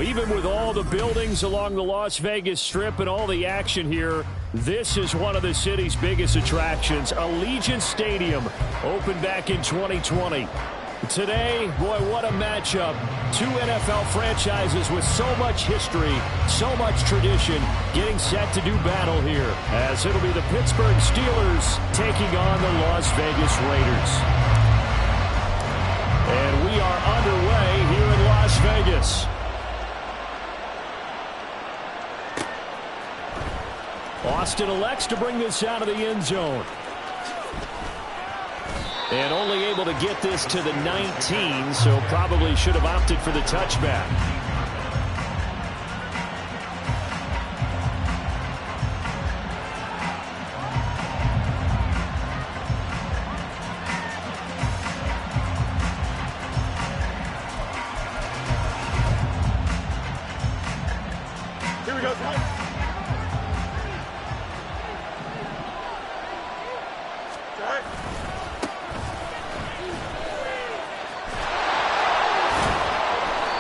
Even with all the buildings along the Las Vegas Strip and all the action here, this is one of the city's biggest attractions. Allegiant Stadium opened back in 2020. Today, boy, what a matchup. Two NFL franchises with so much history, so much tradition, getting set to do battle here, as it'll be the Pittsburgh Steelers taking on the Las Vegas Raiders. And we are underway here in Las Vegas. Austin elects to bring this out of the end zone. And only able to get this to the 19, so probably should have opted for the touchback. Here we go, guys.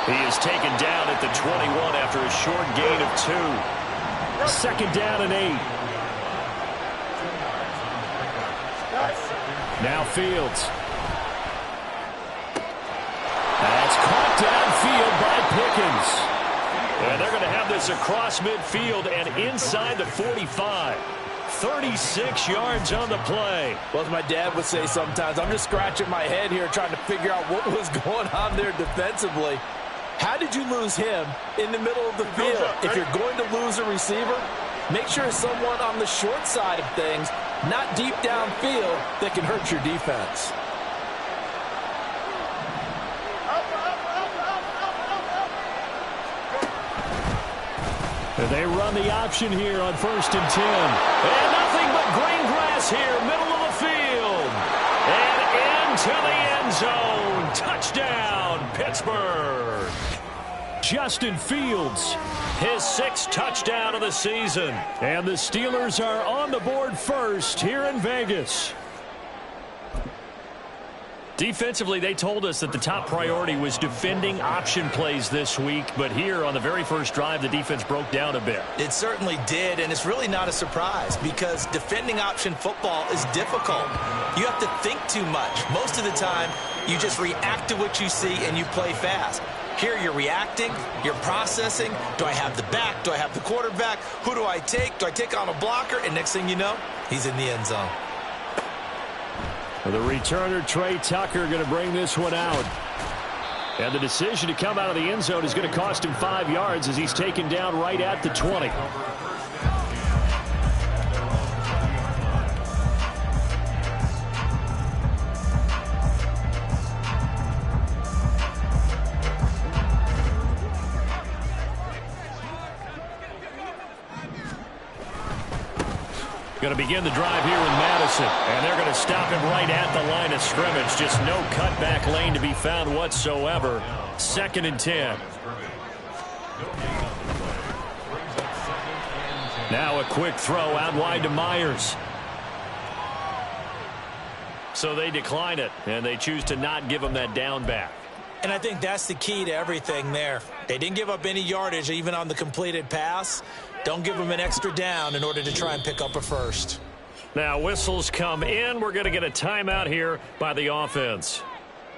He is taken down at the 21 after a short gain of 2. Second down and 8. Now Fields. That's caught downfield by Pickens. And they're going to have this across midfield and inside the 45. 36 yards on the play. Well, as my dad would say sometimes, I'm just scratching my head here trying to figure out what was going on there defensively. How did you lose him in the middle of the field? If you're going to lose a receiver, make sure it's someone on the short side of things, not deep downfield, that can hurt your defense. They run the option here on 1st and 10. And nothing but green grass here, middle of the field. And into the end zone. Touchdown, Pittsburgh. Justin Fields, his 6th touchdown of the season. And the Steelers are on the board first here in Vegas. Defensively, they told us that the top priority was defending option plays this week. But here on the very first drive, the defense broke down a bit. It certainly did, and it's really not a surprise because defending option football is difficult. You have to think too much. Most of the time, you just react to what you see and you play fast. Here you're reacting, you're processing. Do I have the back? Do I have the quarterback? Who do I take? Do I take on a blocker? And next thing you know, he's in the end zone. The returner, Trey Tucker, going to bring this one out. And the decision to come out of the end zone is going to cost him 5 yards as he's taken down right at the 20. Going to begin the drive here in Madison, and they're going to stop him right at the line of scrimmage. Just no cutback lane to be found whatsoever. 2nd and 10. Now a quick throw out wide to Myers. So they decline it, and they choose to not give him that down back. And I think that's the key to everything there. They didn't give up any yardage even on the completed pass. Don't give them an extra down in order to try and pick up a first. Now whistles come in. We're going to get a timeout here by the offense.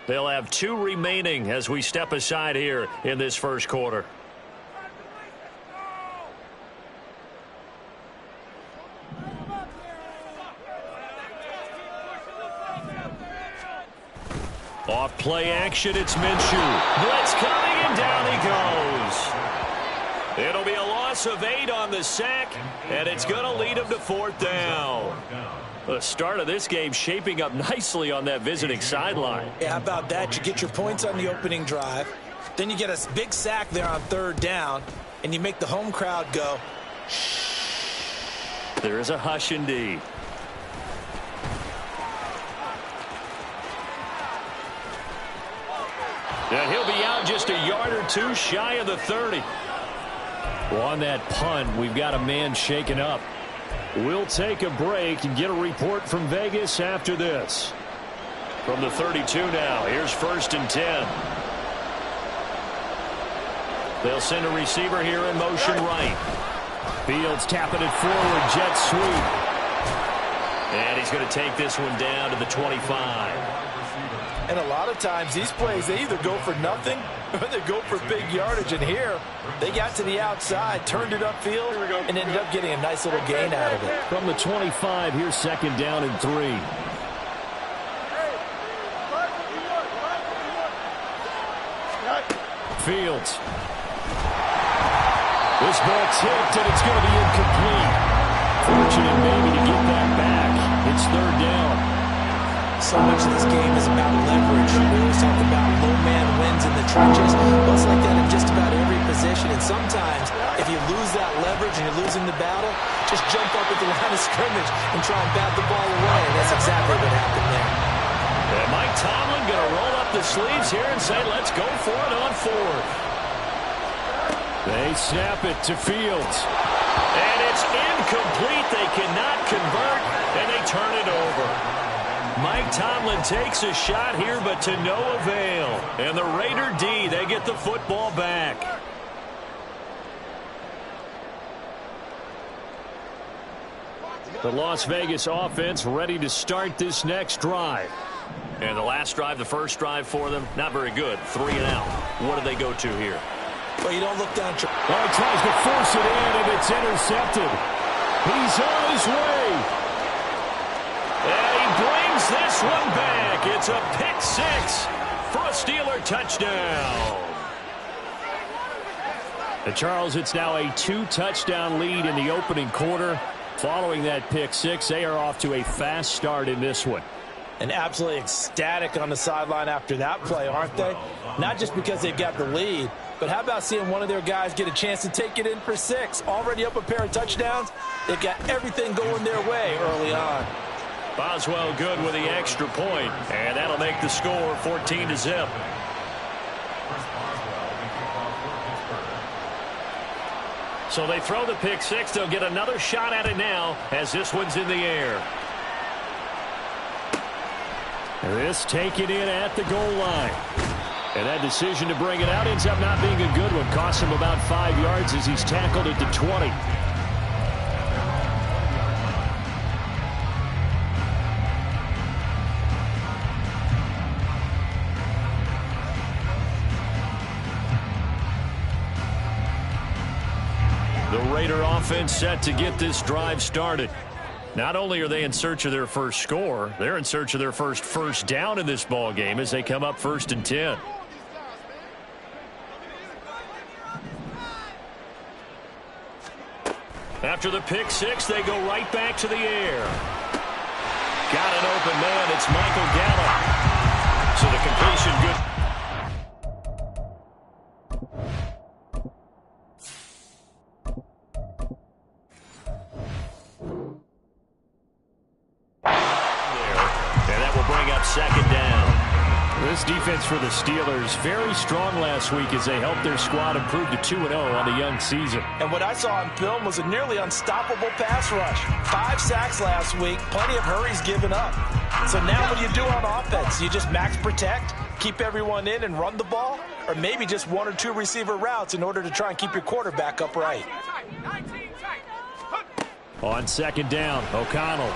They'll have 2 remaining as we step aside here in this first quarter. Off play action, it's Minshew. Blitz coming, and down he goes. It'll be a loss of 8 on the sack, and it's going to lead him to 4th down. The start of this game shaping up nicely on that visiting sideline. Yeah, how about that? You get your points on the opening drive. Then you get a big sack there on 3rd down, and you make the home crowd go, shh. There is a hush indeed. And he'll be out just a yard or 2 shy of the 30. Well, on that punt, we've got a man shaken up. We'll take a break and get a report from Vegas after this. From the 32 now, here's 1st and 10. They'll send a receiver here in motion right. Fields tapping it forward, jet sweep. And he's going to take this one down to the 25. And a lot of times these plays, they either go for nothing or they go for big yardage. And here, they got to the outside, turned it upfield, and ended up getting a nice little gain out of it. From the 25, here's second down and 3. Fields. This ball tipped, and it's going to be incomplete. Fortunate maybe to get that back. It's third down. So much of this game is about leverage. We always talk about low man wins in the trenches. Well, it's like that in just about every position. And sometimes, if you lose that leverage and you're losing the battle, just jump up at the line of scrimmage and try and bat the ball away. And that's exactly what happened there. And Mike Tomlin going to roll up the sleeves here and say, let's go for it on fourth. They snap it to Fields. And it's incomplete. They cannot convert, and they turn it over. Mike Tomlin takes a shot here, but to no avail. And the Raider D, they get the football back. The Las Vegas offense ready to start this next drive. And the last drive, the first drive for them, not very good. 3 and out. What do they go to here? Well, you don't look down. He tries to force it in, and it's intercepted. He's on his way. And he brings this one back. It's a pick 6 for a Steeler touchdown. And Charles, it's now a 2-touchdown lead in the opening quarter. Following that pick 6, they are off to a fast start in this one. And absolutely ecstatic on the sideline after that play, aren't they? Not just because they've got the lead, but how about seeing one of their guys get a chance to take it in for 6? Already up a pair of touchdowns. They've got everything going their way early on. Boswell good with the extra point, and that'll make the score 14-0. So they throw the pick 6. They'll get another shot at it now as this one's in the air. This taken in at the goal line. And that decision to bring it out ends up not being a good one. Costs him about 5 yards as he's tackled at the 20. The Raider offense set to get this drive started. Not only are they in search of their first score, they're in search of their first down in this ball game as they come up 1st and 10. After the pick 6, they go right back to the air. Got an open man. It's Michael Gallup. So the completion good. Second down. This defense for the Steelers very strong last week as they helped their squad improve to 2-0 on the young season. And what I saw on film was a nearly unstoppable pass rush. 5 sacks last week, plenty of hurries given up. So now what do you do on offense? You just max protect, keep everyone in and run the ball? Or maybe just 1 or 2 receiver routes in order to try and keep your quarterback upright? On second down, O'Connell.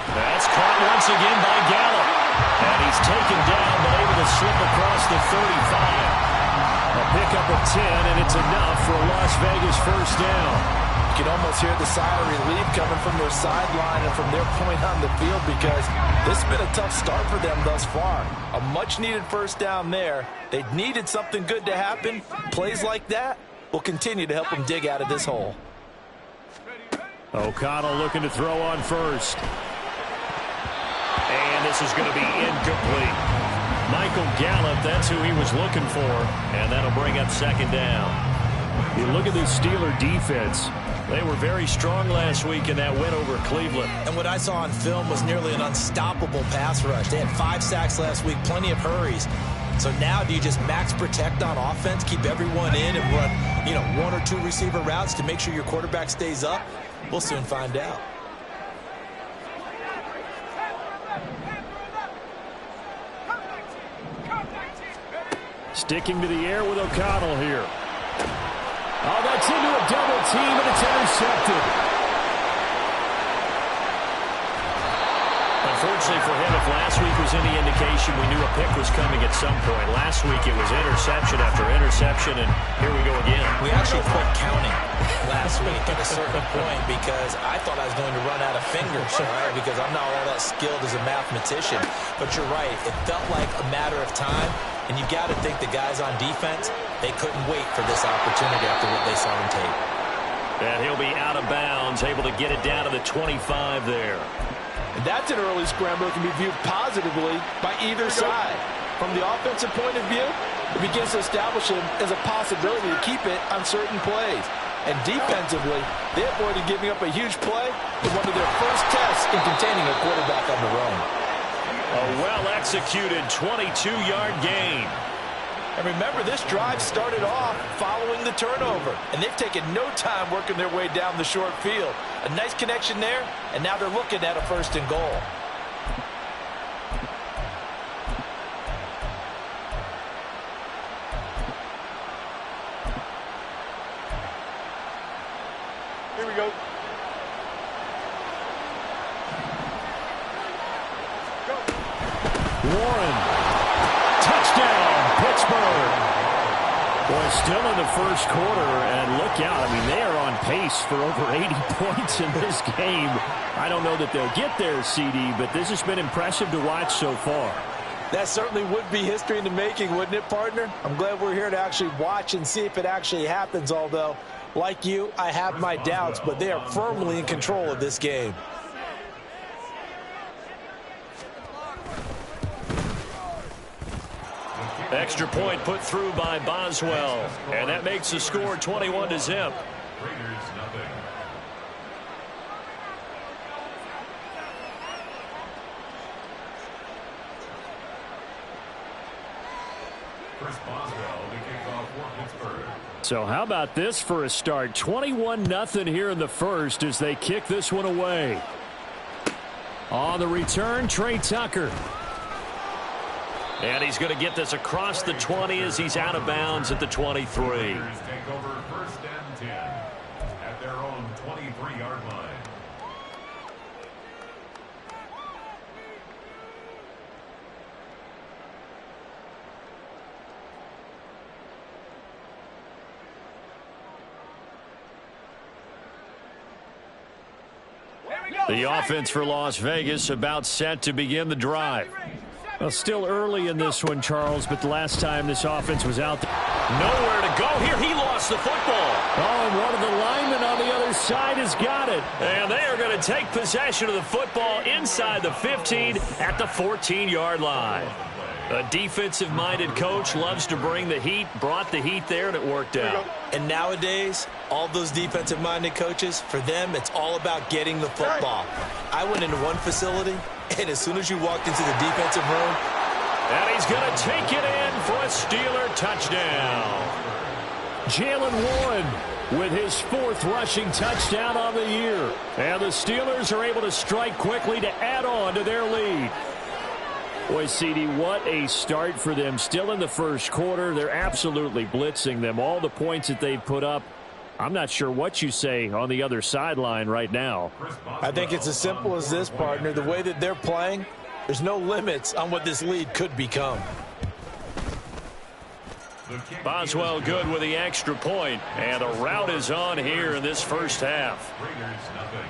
That's caught once again by Gallup. And he's taken down, but able to slip across the 35. A pickup of 10, and it's enough for a Las Vegas first down. You can almost hear the sigh of relief coming from their sideline and from their point on the field because this has been a tough start for them thus far. A much-needed first down there. They needed something good to happen. Plays like that will continue to help them dig out of this hole. O'Connell looking to throw on first. And this is going to be incomplete. Michael Gallup, that's who he was looking for. And that'll bring up second down. You look at this Steeler defense. They were very strong last week in that win over Cleveland. And what I saw on film was nearly an unstoppable pass rush. They had 5 sacks last week, plenty of hurries. So now do you just max protect on offense, keep everyone in and run, 1 or 2 receiver routes to make sure your quarterback stays up? We'll soon find out. Sticking to the air with O'Connell here. Gets into a double team, and it's intercepted. Unfortunately for him, if last week was any indication, we knew a pick was coming at some point. Last week it was interception after interception, and here we go again. We actually quit counting last week at a certain point because I thought I was going to run out of fingers, right? Because I'm not all that skilled as a mathematician. But you're right. It felt like a matter of time, and you got to think the guys on defense, they couldn't wait for this opportunity after what they saw on tape. And he'll be out of bounds, able to get it down to the 25 there. And that's an early scramble that can be viewed positively by either side. From the offensive point of view, it begins to establish him as a possibility to keep it on certain plays. And defensively, they avoided giving up a huge play in one of their first tests in containing a quarterback on the run. A well-executed 22-yard gain. And remember, this drive started off following the turnover. And they've taken no time working their way down the short field. A nice connection there, and now they're looking at a 1st and goal. Here we go. Warren. Touchdown, Pittsburgh. Well, still in the first quarter, and look out. I mean, they are on pace for over 80 points in this game. I don't know that they'll get there, CD, but this has been impressive to watch so far. That certainly would be history in the making, wouldn't it, partner? I'm glad we're here to actually watch and see if it actually happens, although, like you, I have my doubts, but they are firmly in control of this game. Extra point put through by Boswell, and that makes the score 21-0. Chris Boswell to kick off for Pittsburgh. So how about this for a start? 21-0 here in the first as they kick this one away. On the return, Trey Tucker. And he's going to get this across the 20 as he's out of bounds at the 23. Take over 1st and 10 at their own 23-yard line. The offense for Las Vegas about set to begin the drive. Well, still early in this one, Charles, but the last time this offense was out there. Nowhere to go here. He lost the football. Oh, and one of the linemen on the other side has got it. And they are going to take possession of the football inside the 15 at the 14-yard line. A defensive-minded coach loves to bring the heat, brought the heat there, and it worked out. And nowadays, all those defensive-minded coaches, for them, it's all about getting the football. I went into one facility, and as soon as you walked into the defensive room, and he's going to take it in for a Steeler touchdown. Jaylen Warren with his 4th rushing touchdown on the year. And the Steelers are able to strike quickly to add on to their lead. Boy, CD, what a start for them. Still in the first quarter. They're absolutely blitzing them. All the points that they've put up, I'm not sure what you say on the other sideline right now. I think it's as simple as this, partner. The way that they're playing, there's no limits on what this lead could become. Boswell good with the extra point, and a rout is on here in this first half. Raiders nothing.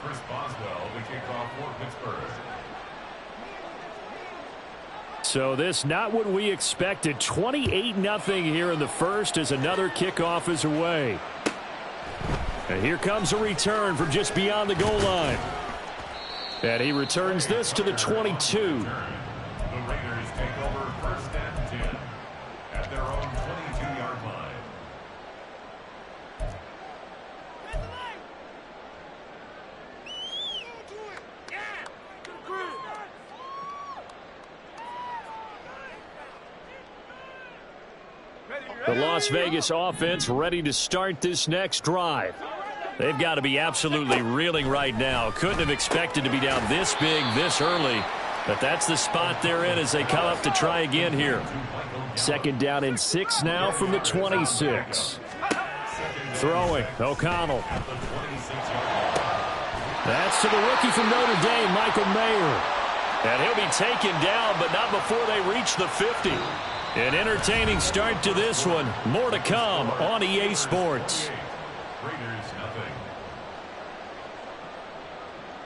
Chris Boswell to kick off for Pittsburgh. So this not what we expected. 28-0 here in the first as another kickoff is away. And here comes a return from just beyond the goal line. And he returns this to the 22. The Raiders take over 1st and 10 at their own 22-yard line. The Las Vegas offense ready to start this next drive. They've got to be absolutely reeling right now. Couldn't have expected to be down this big this early. But that's the spot they're in as they come up to try again here. 2nd down and 6 now from the 26. Throwing, O'Connell. That's to the rookie from Notre Dame, Michael Mayer. And he'll be taken down, but not before they reach the 50. An entertaining start to this one. More to come on EA Sports.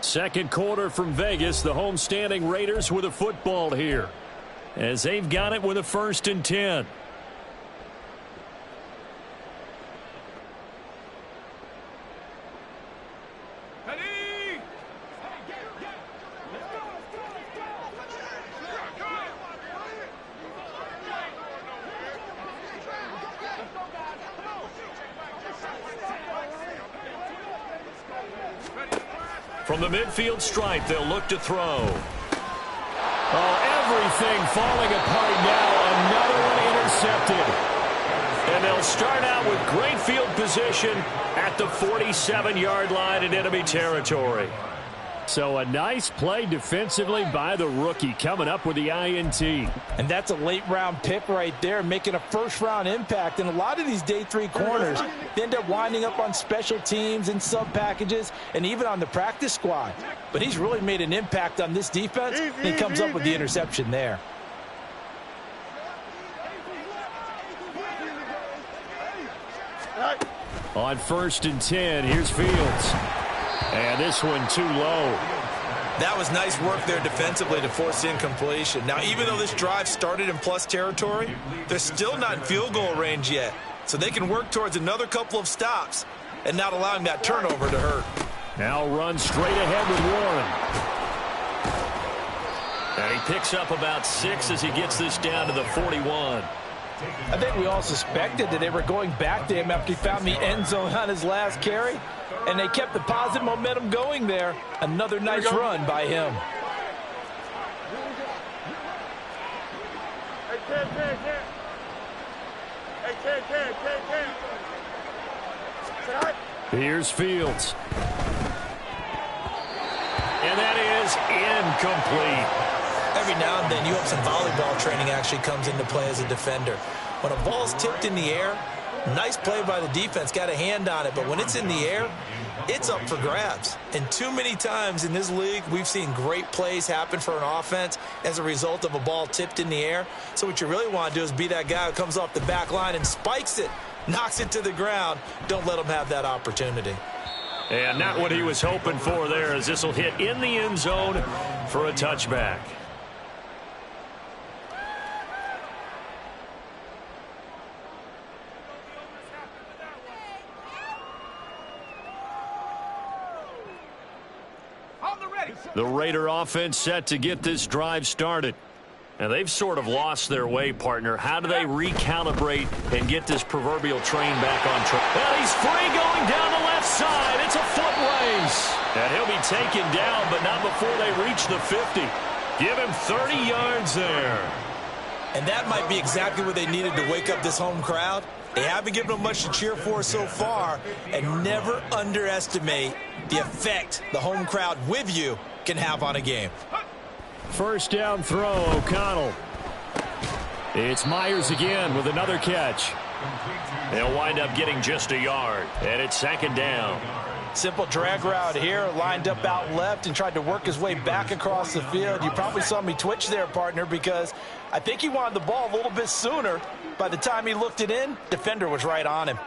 Second quarter from Vegas. The homestanding Raiders with a football here, as they've got it with a 1st and 10. From the midfield stripe, they'll look to throw. Oh, everything falling apart now. Another one intercepted. And they'll start out with great field position at the 47-yard line in enemy territory. So a nice play defensively by the rookie, coming up with the INT. And that's a late-round pick right there, making a first-round impact. And a lot of these day 3 corners end up winding up on special teams and sub-packages and even on the practice squad. But he's really made an impact on this defense, and he comes up with the interception there. On 1st and 10, here's Fields. And this one too low. That was nice work there defensively to force the incompletion. Now, even though this drive started in plus territory, they're still not in field goal range yet. So they can work towards another couple of stops and not allowing that turnover to hurt. Now run straight ahead with Warren. And he picks up about 6 as he gets this down to the 41. I think we all suspected that they were going back to him after he found the end zone on his last carry, and they kept the positive momentum going there. Another nice run by him. Here's Fields. And that is incomplete. Every now and then, you hope some volleyball training actually comes into play as a defender. When a ball's tipped in the air, nice play by the defense, got a hand on it, but when it's in the air, it's up for grabs. And too many times in this league, we've seen great plays happen for an offense as a result of a ball tipped in the air. So what you really want to do is be that guy who comes off the back line and spikes it, knocks it to the ground. Don't let him have that opportunity. And not what he was hoping for there, as this will hit in the end zone for a touchback. The Raider offense set to get this drive started. And they've sort of lost their way, partner. How do they recalibrate and get this proverbial train back on track? Well, he's free going down the left side. It's a foot race. And he'll be taken down, but not before they reach the 50. Give him 30 yards there. And that might be exactly what they needed to wake up this home crowd. They haven't given them much to cheer for so far, and never underestimate the effect the home crowd with you can have on a game. First down throw, O'Connell. It's Myers again with another catch. They'll wind up getting just a yard, and it's 2nd down. Simple drag route here, lined up out left and tried to work his way back across the field. You probably saw me twitch there, partner, because I think he wanted the ball a little bit sooner. By the time he looked it in, defender was right on him.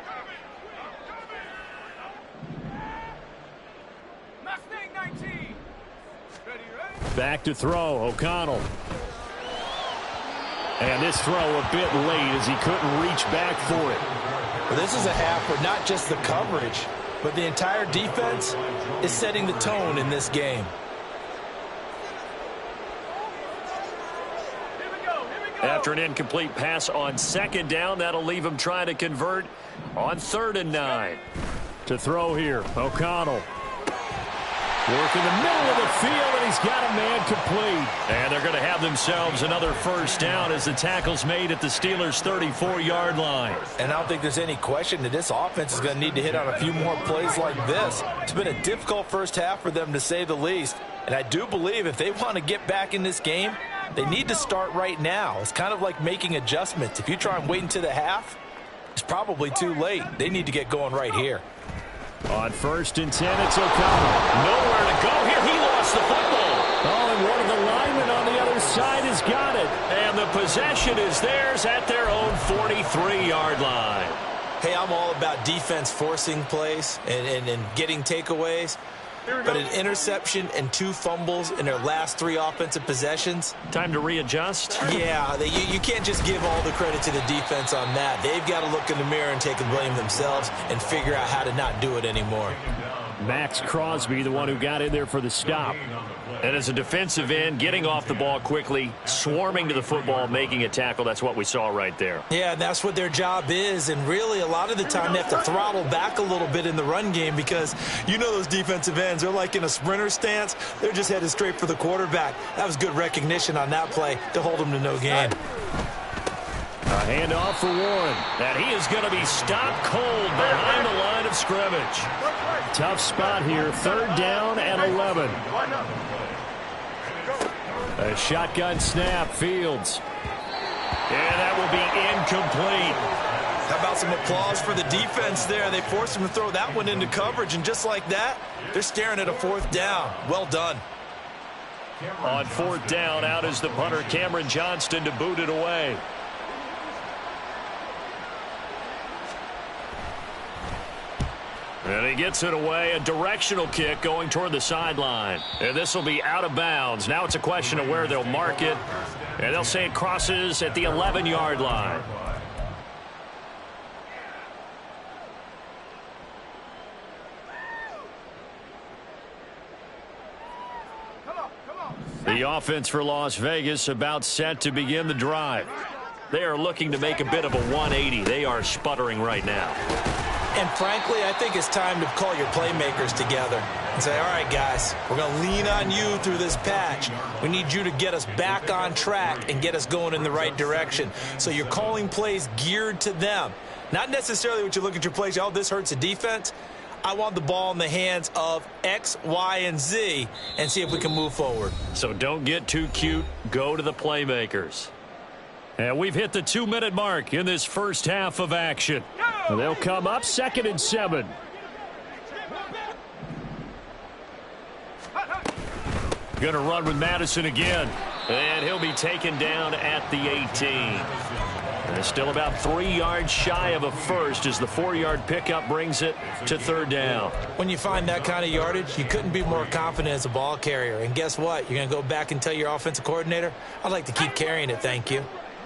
Back to throw, O'Connell. And this throw a bit late as he couldn't reach back for it. Well, this is a half where not just the coverage, but the entire defense is setting the tone in this game. After an incomplete pass on 2nd down, that'll leave him trying to convert on 3rd and 9. To throw here, O'Connell. Work in the middle of the field, and he's got a man complete. And they're going to have themselves another first down as the tackle's made at the Steelers' 34-yard line. And I don't think there's any question that this offense is going to need to hit on a few more plays like this. It's been a difficult first half for them, to say the least. And I do believe if they want to get back in this game, they need to start right now. It's kind of like making adjustments. If you try and wait until the half, it's probably too late. They need to get going right here. On 1st and 10, it's O'Connell. Nowhere to go here. He lost the football. Oh, and one of the linemen on the other side has got it. And the possession is theirs at their own 43-yard line. Hey, I'm all about defense forcing plays and getting takeaways. But an interception and 2 fumbles in their last 3 offensive possessions. Time to readjust? Yeah, you can't just give all the credit to the defense on that. They've got to look in the mirror and take the blame themselves and figure out how to not do it anymore. Max Crosby, the one who got in there for the stop. And as a defensive end, getting off the ball quickly, swarming to the football, making a tackle, that's what we saw right there. Yeah, that's what their job is. And really, a lot of the time, they have to throttle back a little bit in the run game because you know those defensive ends, they're like in a sprinter stance. They're just headed straight for the quarterback. That was good recognition on that play to hold them to no gain. A handoff for Warren. And he is going to be stopped cold behind the line of scrimmage. Tough spot here. 3rd down and 11. A shotgun snap. Fields. And that will be incomplete. How about some applause for the defense there? They forced him to throw that one into coverage, and just like that, they're staring at a 4th down. Well done. On 4th down, out is the punter, Cameron Johnston, to boot it away. And he gets it away, a directional kick going toward the sideline. And this will be out of bounds. Now it's a question of where they'll mark it. And they'll say it crosses at the 11-yard line. The offense for Las Vegas about set to begin the drive. They are looking to make a bit of a 180. They are sputtering right now. And frankly, I think it's time to call your playmakers together and say, all right, guys, we're going to lean on you through this patch. We need you to get us back on track and get us going in the right direction. So you're calling plays geared to them. Not necessarily what you look at your plays, oh, this hurts the defense. I want the ball in the hands of X, Y, and Z and see if we can move forward. So don't get too cute. Go to the playmakers. And we've hit the 2-minute mark in this first half of action. They'll come up 2nd and 7. Going to run with Madison again. And he'll be taken down at the 18. And it's still about 3 yards shy of a first as the 4-yard pickup brings it to 3rd down. When you find that kind of yardage, you couldn't be more confident as a ball carrier. And guess what? You're going to go back and tell your offensive coordinator, I'd like to keep carrying it, thank you.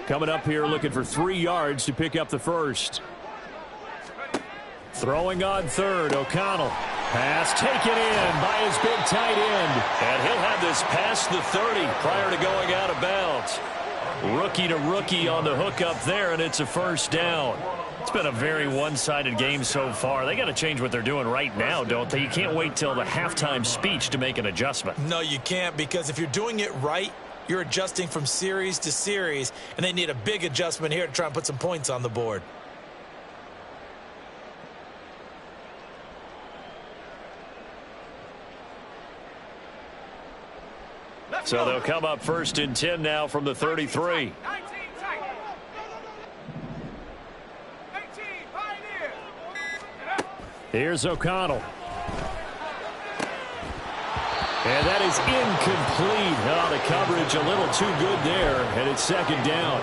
Coming up here looking for 3 yards to pick up the first. Throwing on 3rd, O'Connell. Pass taken in by his big tight end. And he'll have this past the 30 prior to going out of bounds. Rookie to rookie on the hook up there, and it's a first down. It's been a very one-sided game so far. They got to change what they're doing right now, don't they? You can't wait till the halftime speech to make an adjustment. No, you can't, because if you're doing it right, you're adjusting from series to series, and they need a big adjustment here to try and put some points on the board. So they'll come up 1st and 10 now from the 33. Here's O'Connell. And that is incomplete. Oh, the coverage a little too good there, and it's 2nd down.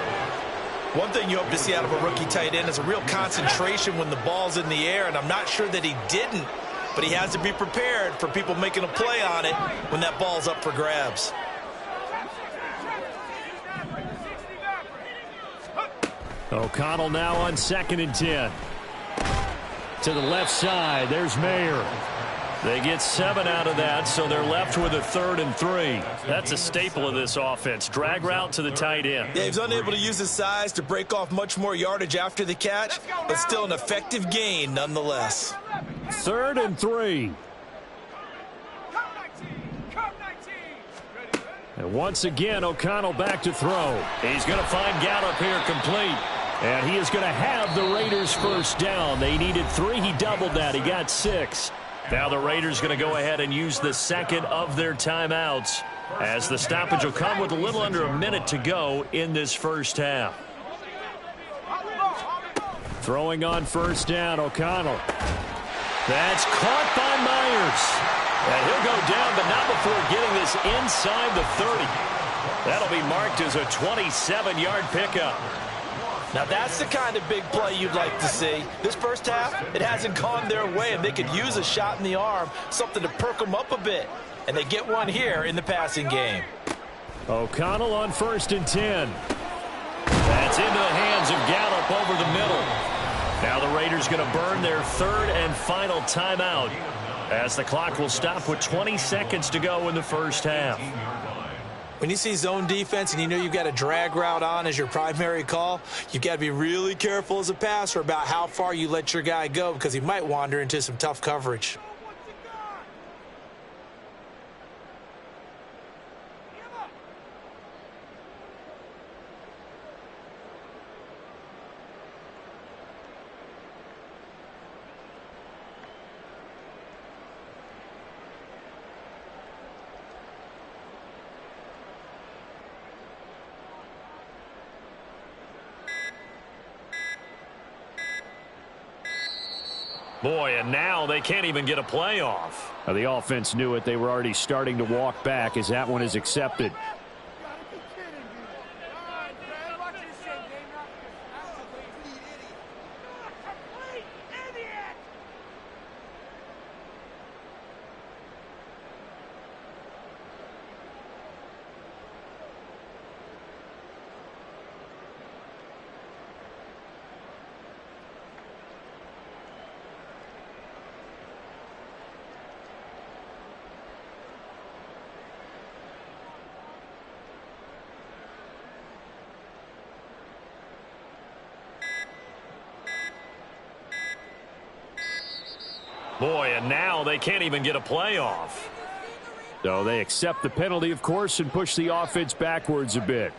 One thing you hope to see out of a rookie tight end is a real concentration when the ball's in the air, and I'm not sure that he didn't, but he has to be prepared for people making a play on it when that ball's up for grabs. O'Connell now on 2nd and 10. To the left side, there's Mayer. They get 7 out of that, so they're left with a 3rd and 3. That's a staple of this offense. Drag route to the tight end. Yeah, he's unable to use his size to break off much more yardage after the catch, but still an effective gain nonetheless. 3rd and 3. And once again, O'Connell back to throw. He's going to find Gallup here complete. And he is going to have the Raiders first down. They needed 3. He doubled that. He got 6. Now the Raiders going to go ahead and use the second of their timeouts, as the stoppage will come with a little under a minute to go in this first half. Throwing on first down, O'Connell. That's caught by Myers. And he'll go down, but not before getting this inside the 30. That'll be marked as a 27-yard pickup. Now that's the kind of big play you'd like to see. This first half, it hasn't gone their way, and they could use a shot in the arm, something to perk them up a bit. And they get one here in the passing game. O'Connell on 1st and 10. That's into the hands of Gallup over the middle. Now the Raiders going to burn their 3rd and final timeout, as the clock will stop with 20 seconds to go in the first half. When you see zone defense and you know you've got a drag route on as your primary call, you've got to be really careful as a passer about how far you let your guy go, because he might wander into some tough coverage. Boy, and now they can't even get a play off. The offense knew it. They were already starting to walk back, as that one is accepted. Boy, and now they can't even get a play off. So they accept the penalty, of course, and push the offense backwards a bit.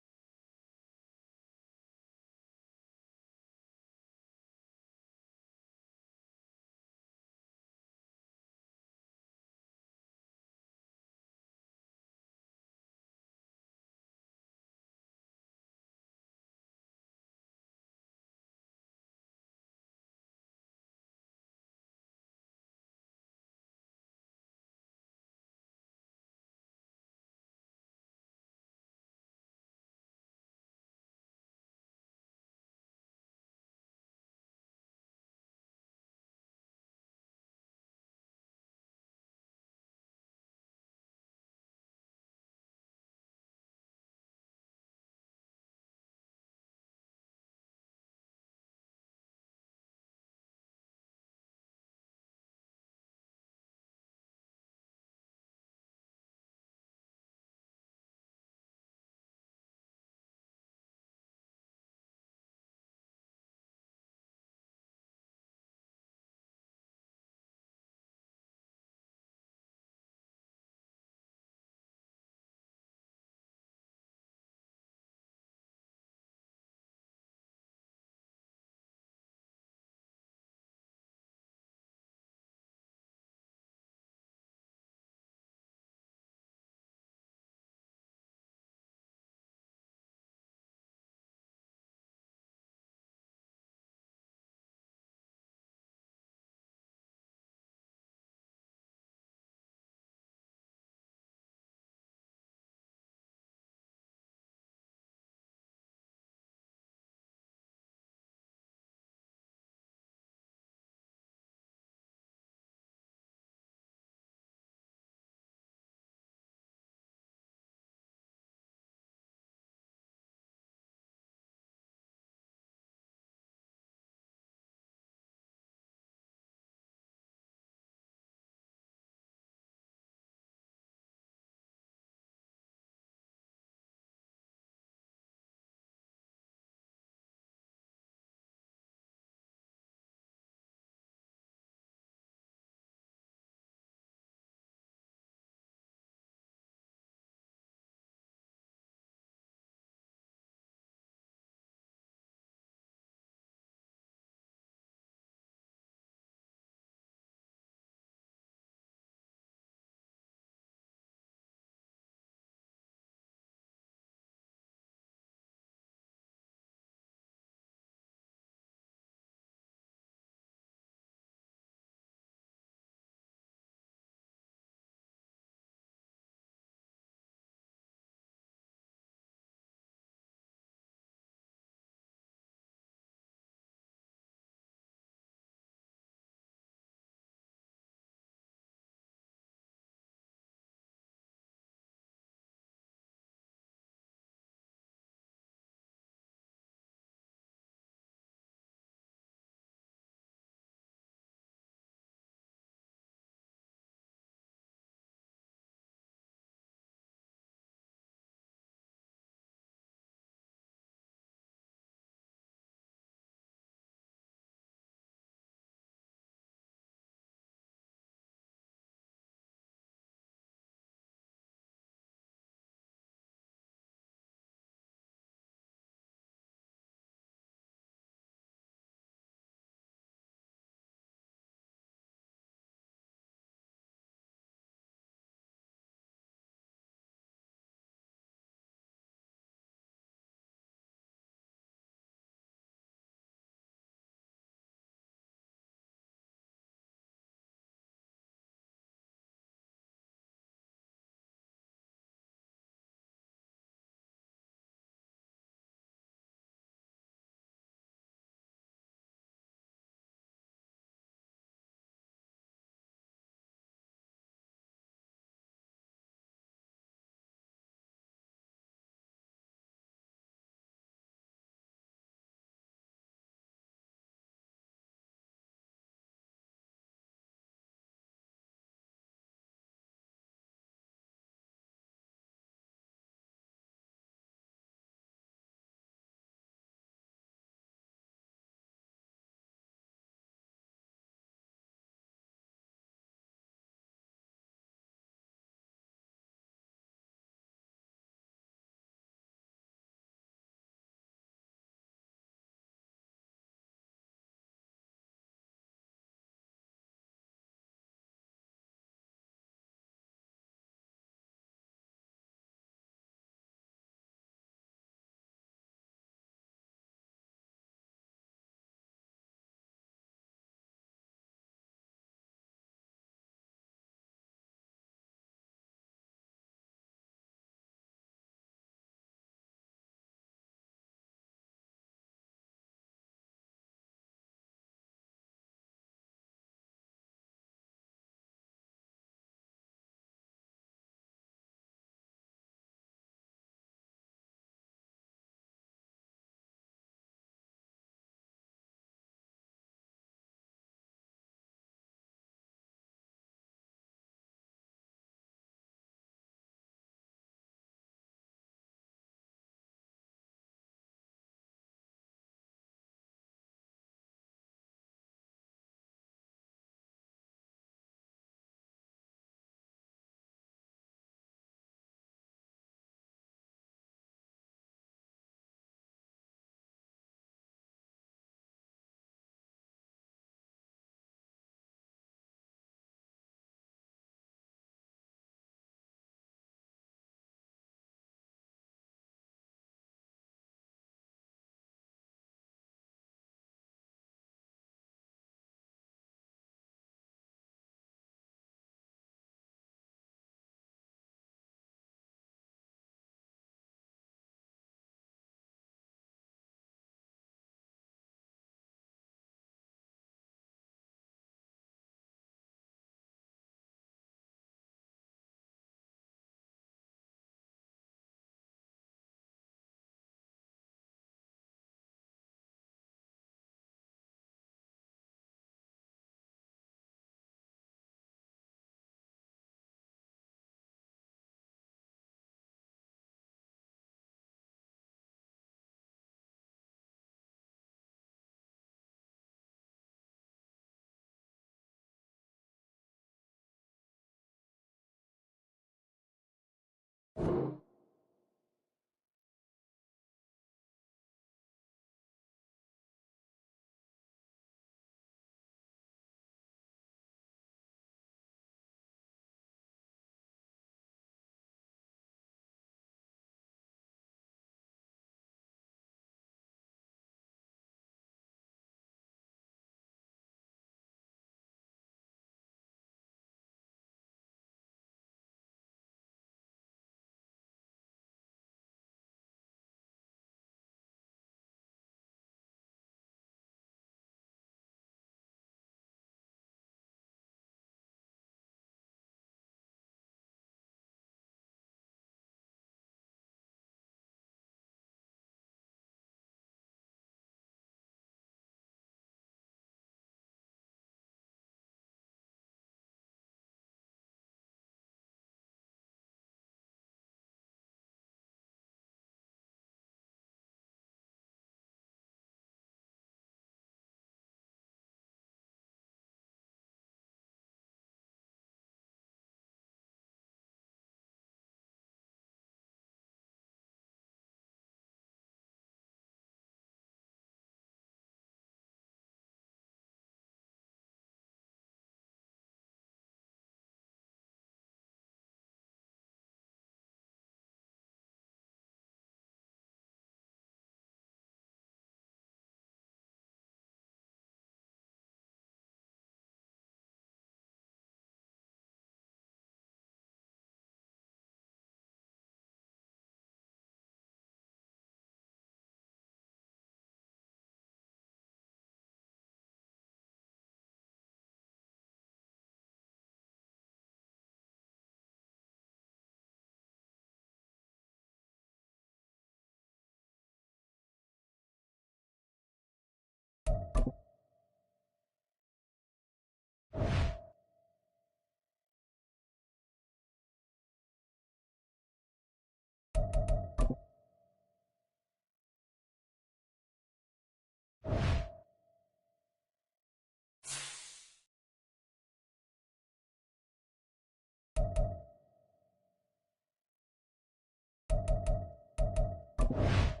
now.